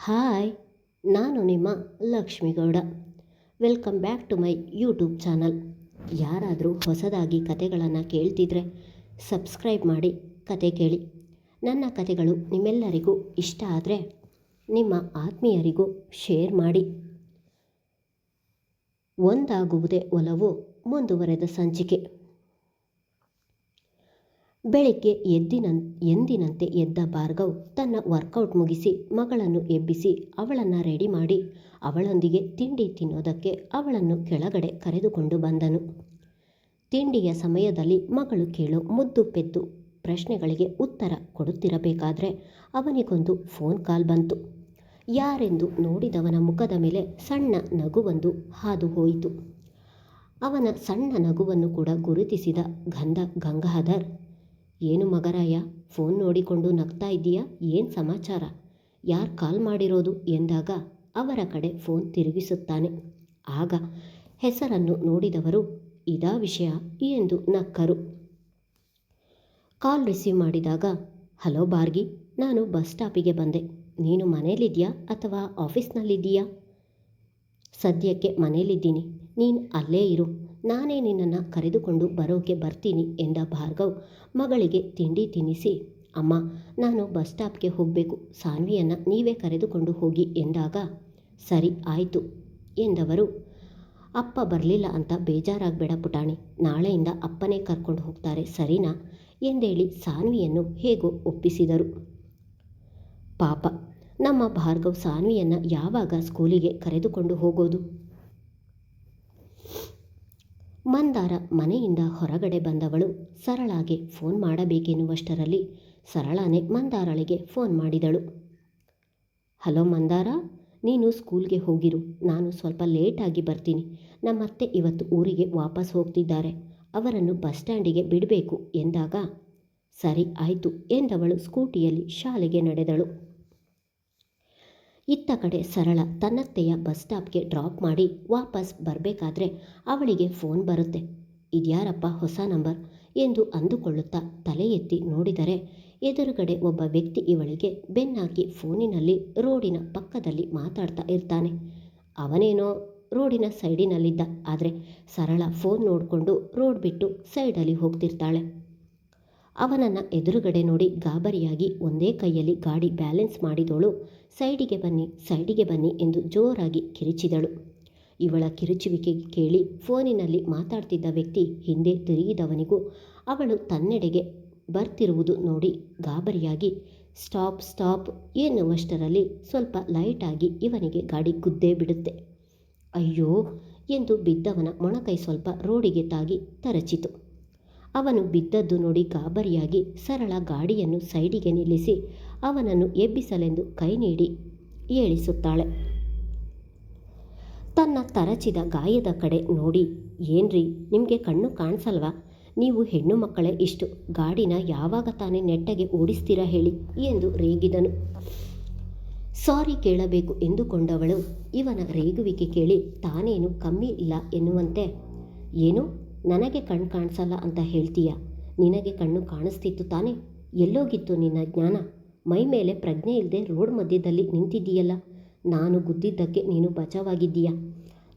Hi, ನಾನು ನಿಮ್ಮ ಲಕ್ಷ್ಮಿಗೌಡ. Welcome back to my YouTube channel. ಯಾರಾದರೂ ಹೊಸದಾಗಿ ಕತೆಗಳನ್ನು ಕೇಳ್ತಿದ್ರೆ ಸಬ್ಸ್ಕ್ರೈಬ್ ಮಾಡಿ ಕತೆ ಕೇಳಿ. ನನ್ನ ಕತೆಗಳು ನಿಮ್ಮೆಲ್ಲರಿಗೂ ಇಷ್ಟ ಆದರೆ ನಿಮ್ಮ ಆತ್ಮೀಯರಿಗೂ ಶೇರ್ ಮಾಡಿ. ಒಂದಾಗುವುದೇ ಒಲವು ಮುಂದುವರೆದ ಸಂಚಿಕೆ. ಬೆಳಿಗ್ಗೆ ಎಂದಿನಂತೆ ಎದ್ದ ಭಾರ್ಗವ್ ತನ್ನ ವರ್ಕೌಟ್ ಮುಗಿಸಿ ಮಗಳನ್ನು ಎಬ್ಬಿಸಿ ಅವಳನ್ನು ರೆಡಿ ಮಾಡಿ ಅವಳೊಂದಿಗೆ ತಿಂಡಿ ತಿನ್ನೋದಕ್ಕೆ ಅವಳನ್ನು ಕೆಳಗಡೆ ಕರೆದುಕೊಂಡು ಬಂದನು. ತಿಂಡಿಯ ಸಮಯದಲ್ಲಿ ಮಗಳು ಕೇಳೋ ಮುದ್ದು ಪೆದ್ದು ಪ್ರಶ್ನೆಗಳಿಗೆ ಉತ್ತರ ಕೊಡುತ್ತಿರಬೇಕಾದ್ರೆ ಅವನಿಗೊಂದು ಫೋನ್ ಕಾಲ್ ಬಂತು. ಯಾರೆಂದು ನೋಡಿದವನ ಮುಖದ ಮೇಲೆ ಸಣ್ಣ ನಗುವೊಂದು ಹಾದು ಹೋಯಿತು. ಅವನ ಸಣ್ಣ ನಗುವನ್ನು ಕೂಡ ಗುರುತಿಸಿದ ಗಂಗಾಧರ್, ಏನು ಮಗರಾಯ, ಫೋನ್ ನೋಡಿಕೊಂಡು ನಗ್ತಾ ಇದ್ದೀಯಾ? ಏನು ಸಮಾಚಾರ? ಯಾರು ಕಾಲ್ ಮಾಡಿರೋದು ಎಂದಾಗ ಅವರ ಕಡೆ ಫೋನ್ ತಿರುಗಿಸುತ್ತಾನೆ. ಆಗ ಹೆಸರನ್ನು ನೋಡಿದವರು ಇದಾ ವಿಷಯ ಎಂದು ನಕ್ಕರು. ಕಾಲ್ ರಿಸೀವ್ ಮಾಡಿದಾಗ, ಹಲೋ ಭಾರ್ಗಿ, ನಾನು ಬಸ್ ಸ್ಟಾಪಿಗೆ ಬಂದೆ. ನೀನು ಮನೇಲಿದ್ಯಾ ಅಥವಾ ಆಫೀಸ್ನಲ್ಲಿದ್ದೀಯಾ? ಸದ್ಯಕ್ಕೆ ಮನೇಲಿದ್ದೀನಿ, ನೀನು ಅಲ್ಲೇ ಇರು, ನಾನೇ ನಿನ್ನನ್ನು ಕರೆದುಕೊಂಡು ಬರೋಕೆ ಬರ್ತೀನಿ ಎಂದ ಭಾರ್ಗವ್ ಮಗಳಿಗೆ ತಿಂಡಿ ತಿನ್ನಿಸಿ, ಅಮ್ಮ, ನಾನು ಬಸ್ ಸ್ಟಾಪ್ಗೆ ಹೋಗಬೇಕು, ಸಾನ್ವಿಯನ್ನು ನೀವೇ ಕರೆದುಕೊಂಡು ಹೋಗಿ ಎಂದಾಗ, ಸರಿ ಆಯಿತು ಎಂದವರು. ಅಪ್ಪ ಬರಲಿಲ್ಲ ಅಂತ ಬೇಜಾರಾಗಬೇಡ ಪುಟಾಣಿ, ನಾಳೆಯಿಂದ ಅಪ್ಪನೇ ಕರ್ಕೊಂಡು ಹೋಗ್ತಾರೆ, ಸರಿನಾ ಎಂದೇಳಿ ಸಾನ್ವಿಯನ್ನು ಹೇಗೋ ಒಪ್ಪಿಸಿದರು. ಪಾಪ, ನಮ್ಮ ಭಾರ್ಗವ್ ಸಾನ್ವಿಯನ್ನು ಯಾವಾಗ ಸ್ಕೂಲಿಗೆ ಕರೆದುಕೊಂಡು ಹೋಗೋದು? ಮಂದಾರ ಮನೆಯಿಂದ ಹೊರಗಡೆ ಬಂದವಳು ಸರಳಾಗೆ ಫೋನ್ ಮಾಡಬೇಕೆನ್ನುವಷ್ಟರಲ್ಲಿ ಸರಳಾನೇ ಮಂದಾರಳಿಗೆ ಫೋನ್ ಮಾಡಿದಳು. ಹಲೋ ಮಂದಾರ, ನೀನು ಸ್ಕೂಲ್ಗೆ ಹೋಗಿರು, ನಾನು ಸ್ವಲ್ಪ ಲೇಟಾಗಿ ಬರ್ತೀನಿ. ನಮ್ಮತ್ತೆ ಇವತ್ತು ಊರಿಗೆ ವಾಪಸ್ ಹೋಗ್ತಿದ್ದಾರೆ, ಅವರನ್ನು ಬಸ್ ಸ್ಟ್ಯಾಂಡಿಗೆ ಬಿಡಬೇಕು ಎಂದಾಗ, ಸರಿ ಆಯಿತು ಎಂದವಳು ಸ್ಕೂಟಿಯಲ್ಲಿ ಶಾಲೆಗೆ ನಡೆದಳು. ಇತ್ತ ಕಡೆ ಸರಳ ತನ್ನತ್ತೆಯ ಬಸ್ ಸ್ಟಾಪ್ಗೆ ಡ್ರಾಪ್ ಮಾಡಿ ವಾಪಸ್ ಬರಬೇಕಾದ್ರೆ ಅವಳಿಗೆ ಫೋನ್ ಬರುತ್ತೆ. ಇದ್ಯಾರಪ್ಪ ಹೊಸ ನಂಬರ್ ಎಂದು ಅಂದುಕೊಳ್ಳುತ್ತಾ ತಲೆ ಎತ್ತಿ ನೋಡಿದರೆ ಎದುರುಗಡೆ ಒಬ್ಬ ವ್ಯಕ್ತಿ ಇವಳಿಗೆ ಬೆನ್ನಾಕಿ ಫೋನಿನಲ್ಲಿ ರೋಡಿನ ಪಕ್ಕದಲ್ಲಿ ಮಾತಾಡ್ತಾ ಇರ್ತಾನೆ. ಅವನೇನೋ ರೋಡಿನ ಸೈಡಿನಲ್ಲಿದ್ದ, ಆದರೆ ಸರಳ ಫೋನ್ ನೋಡಿಕೊಂಡು ರೋಡ್ ಬಿಟ್ಟು ಸೈಡಲ್ಲಿ ಹೋಗ್ತಿರ್ತಾಳೆ. ಅವನನ್ನು ಎದುರುಗಡೆ ನೋಡಿ ಗಾಬರಿಯಾಗಿ ಒಂದೇ ಕೈಯಲ್ಲಿ ಗಾಡಿ ಬ್ಯಾಲೆನ್ಸ್ ಮಾಡಿದವಳು ಸೈಡಿಗೆ ಬನ್ನಿ ಎಂದು ಜೋರಾಗಿ ಕಿರಿಚಿದಳು. ಇವಳ ಕಿರುಚುವಿಕೆ ಕೇಳಿ ಫೋನಿನಲ್ಲಿ ಮಾತಾಡ್ತಿದ್ದ ವ್ಯಕ್ತಿ ಹಿಂದೆ ತಿರುಗಿದವನಿಗೂ ಅವಳು ತನ್ನೆಡೆಗೆ ಬರ್ತಿರುವುದು ನೋಡಿ ಗಾಬರಿಯಾಗಿ ಸ್ಟಾಪ್ ಎನ್ನುವಷ್ಟರಲ್ಲಿ ಸ್ವಲ್ಪ ಲೈಟಾಗಿ ಇವನಿಗೆ ಗಾಡಿ ಗುದ್ದೇ ಬಿಡುತ್ತೆ. ಅಯ್ಯೋ ಎಂದು ಬಿದ್ದವನ ಮೊಣಕೈ ಸ್ವಲ್ಪ ರೋಡಿಗೆ ತಾಗಿ ತರಚಿತು. ಅವನು ಬಿದ್ದದ್ದು ನೋಡಿ ಗಾಬರಿಯಾಗಿ ಸರಳ ಗಾಡಿಯನ್ನು ಸೈಡಿಗೆ ನಿಲ್ಲಿಸಿ ಅವನನ್ನು ಎಬ್ಬಿಸಲೆಂದು ಕೈ ನೀಡಿ ಏಳಿಸುತ್ತಾಳೆ. ತನ್ನ ತರಚಿದ ಗಾಯದ ಕಡೆ ನೋಡಿ, ಏನ್ರಿ, ನಿಮಗೆ ಕಣ್ಣು ಕಾಣಿಸಲ್ವಾ? ನೀವು ಹೆಣ್ಣು ಮಕ್ಕಳೇ ಇಷ್ಟು ಗಾಡಿನ ಯಾವಾಗ ತಾನೇ ನೆಟ್ಟಗೆ ಓಡಿಸ್ತೀರಾ ಹೇಳಿ ಎಂದು ರೇಗಿದನು. ಸಾರಿ ಕೇಳಬೇಕು ಎಂದುಕೊಂಡವಳು ಇವನ ರೇಗುವಿಕೆ ಕೇಳಿ ತಾನೇನು ಕಮ್ಮಿ ಇಲ್ಲ ಎನ್ನುವಂತೆ, ಏನು ನನಗೆ ಕಣ್ಣು ಕಾಣಿಸಲ್ಲ ಅಂತ ಹೇಳ್ತೀಯ? ನಿನಗೆ ಕಣ್ಣು ಕಾಣಿಸ್ತಿತ್ತು ತಾನೇ? ಎಲ್ಲೋಗಿತ್ತು ನಿನ್ನ ಜ್ಞಾನ? ಮೈ ಮೇಲೆ ಪ್ರಜ್ಞೆ ಇಲ್ಲದೆ ರೋಡ್ ಮಧ್ಯದಲ್ಲಿ ನಿಂತಿದ್ದೀಯಲ್ಲ. ನಾನು ಗುದ್ದಿದ್ದಕ್ಕೆ ನೀನು ಬಚಾವಾಗಿದ್ದೀಯಾ?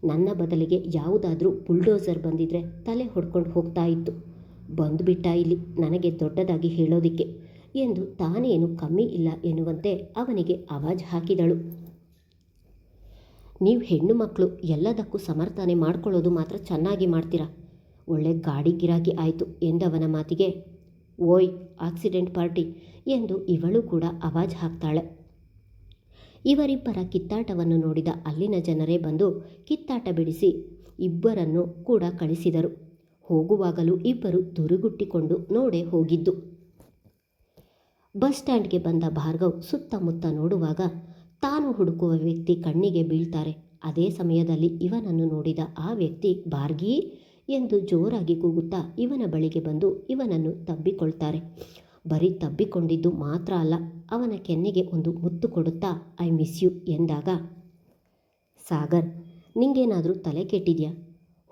ನನ್ನ ಬದಲಿಗೆ ಯಾವುದಾದ್ರೂ ಬುಲ್ಡೋಸರ್ ಬಂದಿದ್ರೆ ತಲೆ ಹೊಡ್ಕೊಂಡು ಹೋಗ್ತಾ ಇತ್ತು. ಬಂದುಬಿಟ್ಟ ಇಲ್ಲಿ ನನಗೆ ದೊಡ್ಡದಾಗಿ ಹೇಳೋದಿಕ್ಕೆ ಎಂದು ತಾನೇನು ಕಮ್ಮಿ ಇಲ್ಲ ಎನ್ನುವಂತೆ ಅವನಿಗೆ ಆವಾಜ್ ಹಾಕಿದಳು. ನೀವು ಹೆಣ್ಣು ಮಕ್ಕಳು ಎಲ್ಲದಕ್ಕೂ ಸಮರ್ಥನೆ ಮಾಡ್ಕೊಳ್ಳೋದು ಮಾತ್ರ ಚೆನ್ನಾಗಿ ಮಾಡ್ತೀರಾ. ಒಳ್ಳೆ ಗಾಡಿ ಗಿರಾಕಿ ಆಯಿತು ಎಂದವನ ಮಾತಿಗೆ, ಓಯ್ ಆಕ್ಸಿಡೆಂಟ್ ಪಾರ್ಟಿ ಎಂದು ಇವಳು ಕೂಡ ಆವಾಜ್ ಹಾಕ್ತಾಳೆ. ಇವರಿಬ್ಬರ ಕಿತ್ತಾಟವನ್ನು ನೋಡಿದ ಅಲ್ಲಿನ ಜನರೇ ಬಂದು ಕಿತ್ತಾಟ ಬಿಡಿಸಿ ಇಬ್ಬರನ್ನು ಕೂಡ ಕಳಿಸಿದರು. ಹೋಗುವಾಗಲೂ ಇಬ್ಬರು ದುರುಗುಟ್ಟಿಕೊಂಡು ನೋಡೇ ಹೋಗಿದ್ದು. ಬಸ್ ಸ್ಟ್ಯಾಂಡ್ಗೆ ಬಂದ ಭಾರ್ಗವ್ ಸುತ್ತಮುತ್ತ ನೋಡುವಾಗ ತಾನು ಹುಡುಕುವ ವ್ಯಕ್ತಿ ಕಣ್ಣಿಗೆ ಬೀಳ್ತಾರೆ. ಅದೇ ಸಮಯದಲ್ಲಿ ಇವನನ್ನು ನೋಡಿದ ಆ ವ್ಯಕ್ತಿ ಭಾರ್ಗಿ ಎಂದು ಜೋರಾಗಿ ಕೂಗುತ್ತಾ ಇವನ ಬಳಿಗೆ ಬಂದು ಇವನನ್ನು ತಬ್ಬಿಕೊಳ್ತಾರೆ. ಬರೀ ತಬ್ಬಿಕೊಂಡಿದ್ದು ಮಾತ್ರ ಅಲ್ಲ, ಅವನ ಕೆನ್ನೆಗೆ ಒಂದು ಮುತ್ತು ಕೊಡುತ್ತಾ ಐ ಮಿಸ್ ಯು ಎಂದಾಗ, ಸಾಗರ್, ನಿಂಗೇನಾದರೂ ತಲೆ ಕೆಟ್ಟಿದೆಯಾ?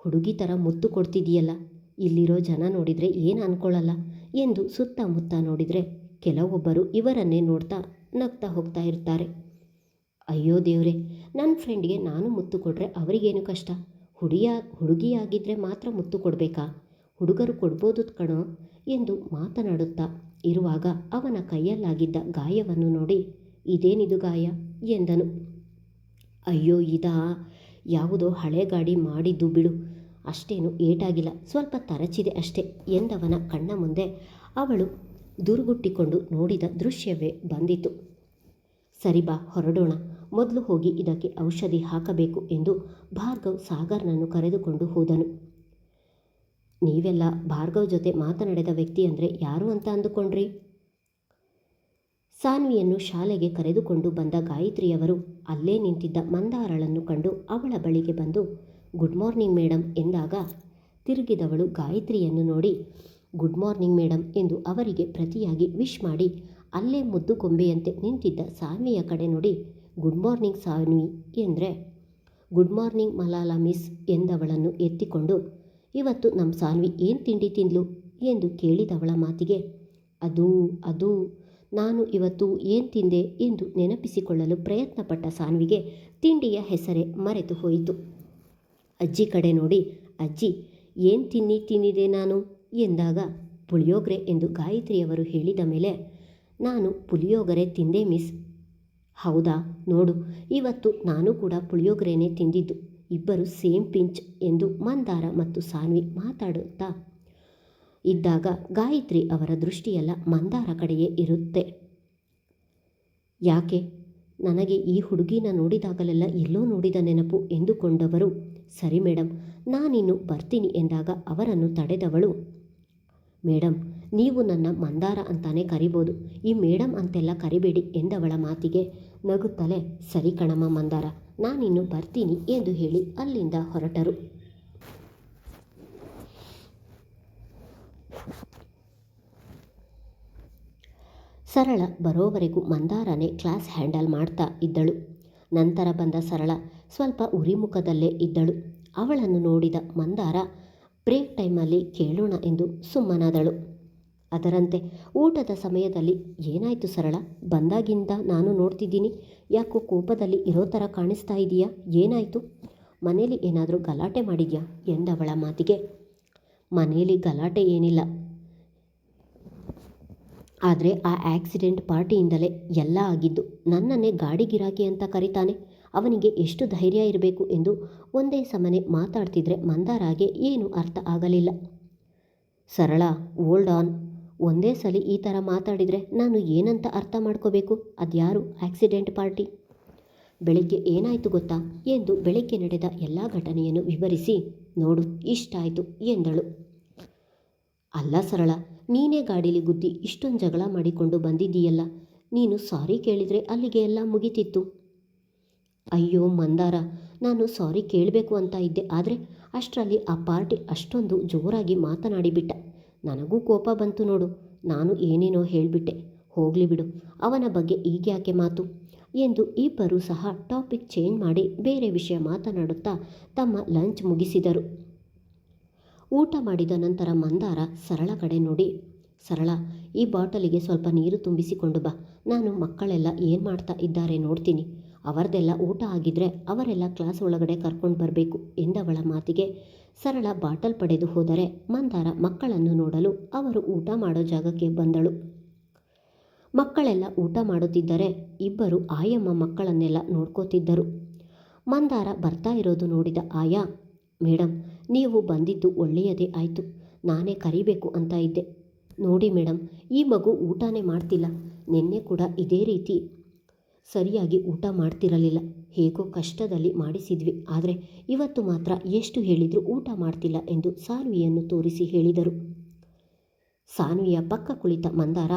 ಹುಡುಗಿ ಥರ ಮುತ್ತು ಕೊಡ್ತಿದೆಯಲ್ಲ, ಇಲ್ಲಿರೋ ಜನ ನೋಡಿದರೆ ಏನು ಅಂದ್ಕೊಳ್ಳಲ್ಲ ಎಂದು ಸುತ್ತಮುತ್ತ ನೋಡಿದರೆ ಕೆಲವೊಬ್ಬರು ಇವರನ್ನೇ ನೋಡ್ತಾ ನಗ್ತಾ ಹೋಗ್ತಾ ಇರ್ತಾರೆ. ಅಯ್ಯೋ ದೇವ್ರೆ, ನನ್ನ ಫ್ರೆಂಡ್ಗೆ ನಾನು ಮುತ್ತು ಕೊಟ್ಟರೆ ಅವರಿಗೇನು ಕಷ್ಟ? ಹುಡುಗಿಯಾಗಿದ್ದರೆ ಮಾತ್ರ ಮುತ್ತು ಕೊಡಬೇಕಾ? ಹುಡುಗರು ಕೊಡ್ಬೋದು ಕಣೋ ಎಂದು ಮಾತನಾಡುತ್ತಾ ಇರುವಾಗ ಅವನ ಕೈಯಲ್ಲಾಗಿದ್ದ ಗಾಯವನ್ನು ನೋಡಿ, ಇದೇನಿದು ಗಾಯ ಎಂದನು. ಅಯ್ಯೋ, ಇದಾ? ಯಾವುದೋ ಹಳೆ ಗಾಡಿ ಮಾಡಿದ್ದು ಬಿಡು, ಅಷ್ಟೇನು ಏಟಾಗಿಲ್ಲ, ಸ್ವಲ್ಪ ತರಚಿದೆ ಅಷ್ಟೇ ಎಂದವನ ಕಣ್ಣ ಮುಂದೆ ಅವಳು ದುರುಗುಟ್ಟಿಕೊಂಡು ನೋಡಿದ ದೃಶ್ಯವೇ ಬಂದಿತು. ಸರಿ ಬಾ, ಹೊರಡೋಣ. ಮೊದಲು ಹೋಗಿ ಇದಕ್ಕೆ ಔಷಧಿ ಹಾಕಬೇಕು ಎಂದು ಭಾರ್ಗವ್ ಸಾಗರ್ನನ್ನು ಕರೆದುಕೊಂಡು ಹೋದನು. ನೀವೆಲ್ಲ ಭಾರ್ಗವ್ ಜೊತೆ ಮಾತನಾಡಿದ ವ್ಯಕ್ತಿ ಅಂದರೆ ಯಾರು ಅಂತ ಅಂದುಕೊಂಡ್ರಿ? ಸಾನ್ವಿಯನ್ನು ಶಾಲೆಗೆ ಕರೆದುಕೊಂಡು ಬಂದ ಗಾಯತ್ರಿಯವರು ಅಲ್ಲೇ ನಿಂತಿದ್ದ ಮಂದಾರಳನ್ನು ಕಂಡು ಅವಳ ಬಳಿಗೆ ಬಂದು ಗುಡ್ ಮಾರ್ನಿಂಗ್ ಮೇಡಮ್ ಎಂದಾಗ, ತಿರುಗಿದವಳು ಗಾಯತ್ರಿಯನ್ನು ನೋಡಿ ಗುಡ್ ಮಾರ್ನಿಂಗ್ ಮೇಡಮ್ ಎಂದು ಅವರಿಗೆ ಪ್ರತಿಯಾಗಿ ವಿಶ್ ಮಾಡಿ ಅಲ್ಲೇ ಮುದ್ದು ಗೊಂಬೆಯಂತೆ ನಿಂತಿದ್ದ ಸಾನ್ವಿಯ ಕಡೆ ನೋಡಿ ಗುಡ್ ಮಾರ್ನಿಂಗ್ ಸಾನ್ವಿ ಎಂದರೆ, ಗುಡ್ ಮಾರ್ನಿಂಗ್ ಮಲಾಲಾ ಮಿಸ್ ಎಂದವಳನ್ನು ಎತ್ತಿಕೊಂಡು, ಇವತ್ತು ನಮ್ಮ ಸಾನ್ವಿ ಏನು ತಿಂಡಿ ತಿಂದ್ಲು ಎಂದು ಕೇಳಿದವಳ ಮಾತಿಗೆ, ಅದು ನಾನು ಇವತ್ತು ಏನು ತಿಂದೆ ಎಂದು ನೆನಪಿಸಿಕೊಳ್ಳಲು ಪ್ರಯತ್ನಪಟ್ಟ ಸಾನ್ವಿಗೆ ತಿಂಡಿಯ ಹೆಸರೇ ಮರೆತು ಹೋಯಿತು. ಅಜ್ಜಿ ಕಡೆ ನೋಡಿ, ಅಜ್ಜಿ ಏನು ತಿಂದಿದೆ ನಾನು ಎಂದಾಗ, ಪುಳಿಯೋಗರೆ ಎಂದು ಗಾಯತ್ರಿಯವರು ಹೇಳಿದ ಮೇಲೆ, ನಾನು ಪುಳಿಯೋಗರೆ ತಿಂದೆ ಮಿಸ್. ಹೌದಾ, ನೋಡು ಇವತ್ತು ನಾನು ಕೂಡ ಪುಳಿಯೋಗರೆನೇ ತಿಂದಿದ್ದು, ಇಬ್ಬರು ಸೇಮ್ ಪಿಂಚ್ ಎಂದು ಮಂದಾರ ಮತ್ತು ಸಾನ್ವಿ ಮಾತಾಡುತ್ತಾ ಇದ್ದಾಗ ಗಾಯತ್ರಿ ಅವರ ದೃಷ್ಟಿಯೆಲ್ಲ ಮಂದಾರ ಕಡೆಯೇ ಇರುತ್ತೆ. ಯಾಕೆ? ನನಗೆ ಈ ಹುಡುಗಿನ ನೋಡಿದಾಗಲೆಲ್ಲ ಎಲ್ಲೋ ನೋಡಿದ ನೆನಪು ಎಂದುಕೊಂಡವರು, ಸರಿ ಮೇಡಮ್, ನಾನಿನ್ನು ಬರ್ತೀನಿ ಎಂದಾಗ ಅವರನ್ನು ತಡೆದವಳು, ಮೇಡಮ್ ನೀವು ನನ್ನ ಮಂದಾರ ಅಂತಾನೆ ಕರಿಬೋದು, ಈ ಮೇಡಮ್ ಅಂತೆಲ್ಲ ಕರಿಬೇಡಿ ಎಂದವಳ ಮಾತಿಗೆ ನಗುತ್ತಲೇ, ಸರಿ ಕಣಮ್ಮ ಮಂದಾರ, ನಾನಿನ್ನು ಬರ್ತೀನಿ ಎಂದು ಹೇಳಿ ಅಲ್ಲಿಂದ ಹೊರಟರು. ಸರಳ ಬರೋವರೆಗೂ ಮಂದಾರನೇ ಕ್ಲಾಸ್ ಹ್ಯಾಂಡಲ್ ಮಾಡ್ತಾ ಇದ್ದಳು. ನಂತರ ಬಂದ ಸರಳ ಸ್ವಲ್ಪ ಉರಿಮುಖದಲ್ಲೇ ಇದ್ದಳು. ಅವಳನ್ನು ನೋಡಿದ ಮಂದಾರ ಬ್ರೇಕ್ ಟೈಮಲ್ಲಿ ಕೇಳೋಣ ಎಂದು ಸುಮ್ಮನಾದಳು. ಅದರಂತೆ ಊಟದ ಸಮಯದಲ್ಲಿ, ಏನಾಯಿತು ಸರಳ, ಬಂದಾಗಿಂದ ನಾನು ನೋಡ್ತಿದ್ದೀನಿ, ಯಾಕೋ ಕೋಪದಲ್ಲಿ ಇರೋ ಥರ ಕಾಣಿಸ್ತಾ ಇದೆಯಾ, ಏನಾಯಿತು? ಮನೇಲಿ ಏನಾದರೂ ಗಲಾಟೆ ಮಾಡಿದ್ಯಾ ಎಂದವಳ ಮಾತಿಗೆ, ಮನೇಲಿ ಗಲಾಟೆ ಏನಿಲ್ಲ, ಆದರೆ ಆ ಆಕ್ಸಿಡೆಂಟ್ ಪಾರ್ಟಿಯಿಂದಲೇ ಎಲ್ಲ ಆಗಿದ್ದು. ನನ್ನನ್ನೇ ಗಾಡಿ ಗಿರಾಕಿ ಅಂತ ಕರೀತಾನೆ, ಅವನಿಗೆ ಎಷ್ಟು ಧೈರ್ಯ ಇರಬೇಕು ಎಂದು ಒಂದೇ ಸಮನೆ ಮಾತಾಡ್ತಿದ್ರೆ ಮಂದಾರಾಗೆ ಏನೂ ಅರ್ಥ ಆಗಲಿಲ್ಲ. ಸರಳ, ಓಲ್ಡ್ ಆನ್, ಒಂದೇ ಸಲ ಈ ಥರ ಮಾತಾಡಿದರೆ ನಾನು ಏನಂತ ಅರ್ಥ ಮಾಡ್ಕೋಬೇಕು? ಅದ್ಯಾರು ಆಕ್ಸಿಡೆಂಟ್ ಪಾರ್ಟಿ? ಬೆಳಿಗ್ಗೆ ಏನಾಯಿತು ಗೊತ್ತಾ ಎಂದು ಬೆಳಿಗ್ಗೆ ನಡೆದ ಎಲ್ಲ ಘಟನೆಯನ್ನು ವಿವರಿಸಿ, ನೋಡು ಇಷ್ಟಾಯಿತು ಎಂದಳು. ಅಲ್ಲ ಸರಳ, ನೀನೇ ಗಾಡೀಲಿ ಗುದ್ದಿ ಇಷ್ಟೊಂದು ಜಗಳ ಮಾಡಿಕೊಂಡು ಬಂದಿದ್ದೀಯಲ್ಲ, ನೀನು ಸಾರಿ ಕೇಳಿದರೆ ಅಲ್ಲಿಗೆ ಎಲ್ಲ ಮುಗಿತಿತ್ತು. ಅಯ್ಯೋ ಮಂದಾರ, ನಾನು ಸಾರಿ ಕೇಳಬೇಕು ಅಂತ ಇದ್ದೆ, ಆದರೆ ಅಷ್ಟರಲ್ಲಿ ಆ ಪಾರ್ಟಿ ಅಷ್ಟೊಂದು ಜೋರಾಗಿ ಮಾತನಾಡಿಬಿಟ್ಟ. ನನಗೂ ಕೋಪ ಬಂತು ನೋಡು, ನಾನು ಏನೇನೋ ಹೇಳಿಬಿಟ್ಟೆ. ಹೋಗಲಿ ಬಿಡು, ಅವನ ಬಗ್ಗೆ ಈಗ್ಯಾಕೆ ಮಾತು ಎಂದು ಇಬ್ಬರೂ ಸಹ ಟಾಪಿಕ್ ಚೇಂಜ್ ಮಾಡಿ ಬೇರೆ ವಿಷಯ ಮಾತನಾಡುತ್ತಾ ತಮ್ಮ ಲಂಚ್ ಮುಗಿಸಿದರು. ಊಟ ಮಾಡಿದ ನಂತರ ಮಂದಾರ ಸರಳ ಕಡೆ ನೋಡಿ, ಸರಳ, ಈ ಬಾಟಲಿಗೆ ಸ್ವಲ್ಪ ನೀರು ತುಂಬಿಸಿಕೊಂಡು ಬಾ, ನಾನು ಮಕ್ಕಳೆಲ್ಲ ಏನು ಮಾಡ್ತಾ ಇದ್ದಾರೆ ನೋಡ್ತೀನಿ, ಅವರದೆಲ್ಲ ಊಟ ಆಗಿದ್ರೆ ಅವರೆಲ್ಲ ಕ್ಲಾಸ್ ಒಳಗಡೆ ಕರ್ಕೊಂಡು ಬರಬೇಕು ಎಂದವಳ ಮಾತಿಗೆ ಸರಳ ಬಾಟಲ್ ಪಡೆದು ಹೋದರೆ ಮಂದಾರ ಮಕ್ಕಳನ್ನು ನೋಡಲು ಅವರು ಊಟ ಮಾಡೋ ಜಾಗಕ್ಕೆ ಬಂದಳು. ಮಕ್ಕಳೆಲ್ಲ ಊಟ ಮಾಡುತ್ತಿದ್ದರೆ ಇಬ್ಬರು ಆಯಮ್ಮ ಮಕ್ಕಳನ್ನೆಲ್ಲ ನೋಡ್ಕೋತಿದ್ದರು. ಮಂದಾರ ಬರ್ತಾ ಇರೋದು ನೋಡಿದ ಆಯಾ, ಮೇಡಮ್ ನೀವು ಬಂದಿದ್ದು ಒಳ್ಳೆಯದೇ ಆಯಿತು, ನಾನೇ ಕರಿಬೇಕು ಅಂತ ಇದ್ದೆ. ನೋಡಿ ಮೇಡಮ್, ಈ ಮಗು ಊಟನೇ ಮಾಡ್ತಿಲ್ಲ, ನಿನ್ನೆ ಕೂಡ ಇದೇ ರೀತಿ ಸರಿಯಾಗಿ ಊಟ ಮಾಡ್ತಿರಲಿಲ್ಲ, ಹೇಗೋ ಕಷ್ಟದಲ್ಲಿ ಮಾಡಿಸಿದ್ವಿ, ಆದರೆ ಇವತ್ತು ಮಾತ್ರ ಎಷ್ಟು ಹೇಳಿದರೂ ಊಟ ಮಾಡ್ತಿಲ್ಲ ಎಂದು ಸಾನ್ವಿಯನ್ನು ತೋರಿಸಿ ಹೇಳಿದರು. ಸಾನ್ವಿಯ ಪಕ್ಕ ಕುಳಿತ ಮಂದಾರ,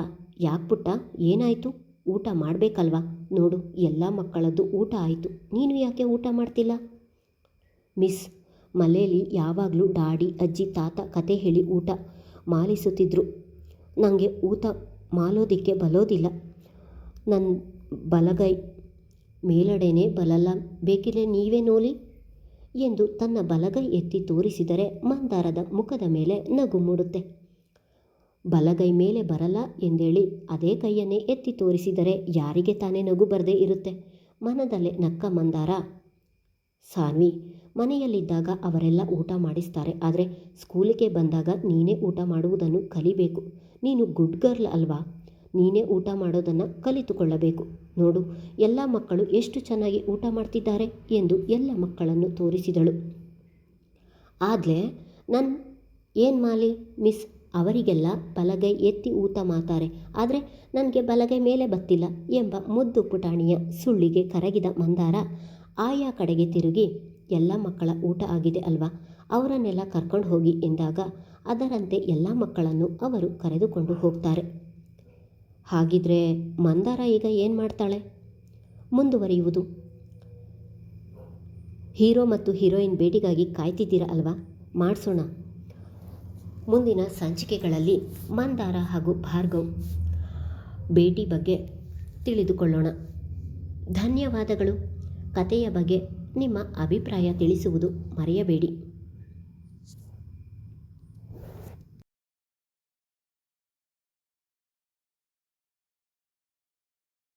ಯಾಕ್ಪುಟ್ಟ ಏನಾಯಿತು, ಊಟ ಮಾಡಬೇಕಲ್ವಾ, ನೋಡು ಎಲ್ಲ ಮಕ್ಕಳದ್ದು ಊಟ ಆಯಿತು, ನೀನು ಯಾಕೆ ಊಟ ಮಾಡ್ತಿಲ್ಲ? ಮಿಸ್, ಮನೇಲಿ ಯಾವಾಗಲೂ ಡಾಡಿ ಅಜ್ಜಿ ತಾತ ಕತೆ ಹೇಳಿ ಊಟ ಮಾಲಿಸುತ್ತಿದ್ರು, ನನಗೆ ಊಟ ಮಾಲೋದಿಕ್ಕೆ ಬರೋದಿಲ್ಲ, ನನ್ನ ಬಲಗೈ ಮೇಲಡೆನೇ ಬಲಲ್ಲ, ಬೇಕಿದ್ರೆ ನೀವೇ ನೋಲಿ ಎಂದು ತನ್ನ ಬಲಗೈ ಎತ್ತಿ ತೋರಿಸಿದರೆ ಮಂದಾರದ ಮುಖದ ಮೇಲೆ ನಗು ಮೂಡುತ್ತೆ. ಬಲಗೈ ಮೇಲೆ ಬರಲ್ಲ ಎಂದೇಳಿ ಅದೇ ಕೈಯನ್ನೇ ಎತ್ತಿ ತೋರಿಸಿದರೆ ಯಾರಿಗೆ ತಾನೇ ನಗು ಬರದೇ ಇರುತ್ತೆ? ಮನದಲ್ಲೇ ನಕ್ಕ ಮಂದಾರ, ಸಾನ್ವಿ, ಮನೆಯಲ್ಲಿದ್ದಾಗ ಅವರೆಲ್ಲ ಊಟ ಮಾಡಿಸ್ತಾರೆ, ಆದರೆ ಸ್ಕೂಲಿಗೆ ಬಂದಾಗ ನೀನೇ ಊಟ ಮಾಡುವುದನ್ನು ಕಲಿಬೇಕು. ನೀನು ಗುಡ್ ಗರ್ಲ್ ಅಲ್ವಾ? ನೀನೇ ಊಟ ಮಾಡೋದನ್ನು ಕಲಿತುಕೊಳ್ಳಬೇಕು. ನೋಡು, ಎಲ್ಲ ಮಕ್ಕಳು ಎಷ್ಟು ಚೆನ್ನಾಗಿ ಊಟ ಮಾಡ್ತಿದ್ದಾರೆ ಎಂದು ಎಲ್ಲ ಮಕ್ಕಳನ್ನು ತೋರಿಸಿದಳು. ಆದ್ಲೇ ಏನು ಮಾಲಿ ಮಿಸ್, ಅವರಿಗೆಲ್ಲ ಬಲಗೈ ಎತ್ತಿ ಊಟ ಮಾಡ್ತಾರೆ, ಆದರೆ ನನಗೆ ಬಲಗೈ ಮೇಲೆ ಬತ್ತಿಲ್ಲ ಎಂಬ ಮುದ್ದು ಪುಟಾಣಿಯ ಸುಳ್ಳಿಗೆ ಕರಗಿದ ಮಂದಾರ ಆಯಾ ಕಡೆಗೆ ತಿರುಗಿ, ಎಲ್ಲ ಮಕ್ಕಳ ಊಟ ಆಗಿದೆ ಅಲ್ವಾ, ಅವರನ್ನೆಲ್ಲ ಕರ್ಕೊಂಡು ಹೋಗಿ ಎಂದಾಗ ಅದರಂತೆ ಎಲ್ಲ ಮಕ್ಕಳನ್ನು ಅವರು ಕರೆದುಕೊಂಡು ಹೋಗ್ತಾರೆ. ಹಾಗಿದ್ರೆ ಮಂದಾರ ಈಗ ಏನು ಮಾಡ್ತಾಳೆ? ಮುಂದುವರಿಯುವುದು. ಹೀರೋ ಮತ್ತು ಹೀರೋಯಿನ್ ಭೇಟಿಗಾಗಿ ಕಾಯ್ತಿದ್ದೀರಾ ಅಲ್ವಾ? ಮಾಡಿಸೋಣ. ಮುಂದಿನ ಸಂಚಿಕೆಗಳಲ್ಲಿ ಮಂದಾರ ಹಾಗೂ ಭಾರ್ಗವ್ ಭೇಟಿ ಬಗ್ಗೆ ತಿಳಿದುಕೊಳ್ಳೋಣ. ಧನ್ಯವಾದಗಳು. ಕಥೆಯ ಬಗ್ಗೆ ನಿಮ್ಮ ಅಭಿಪ್ರಾಯ ತಿಳಿಸುವುದು ಮರೆಯಬೇಡಿ.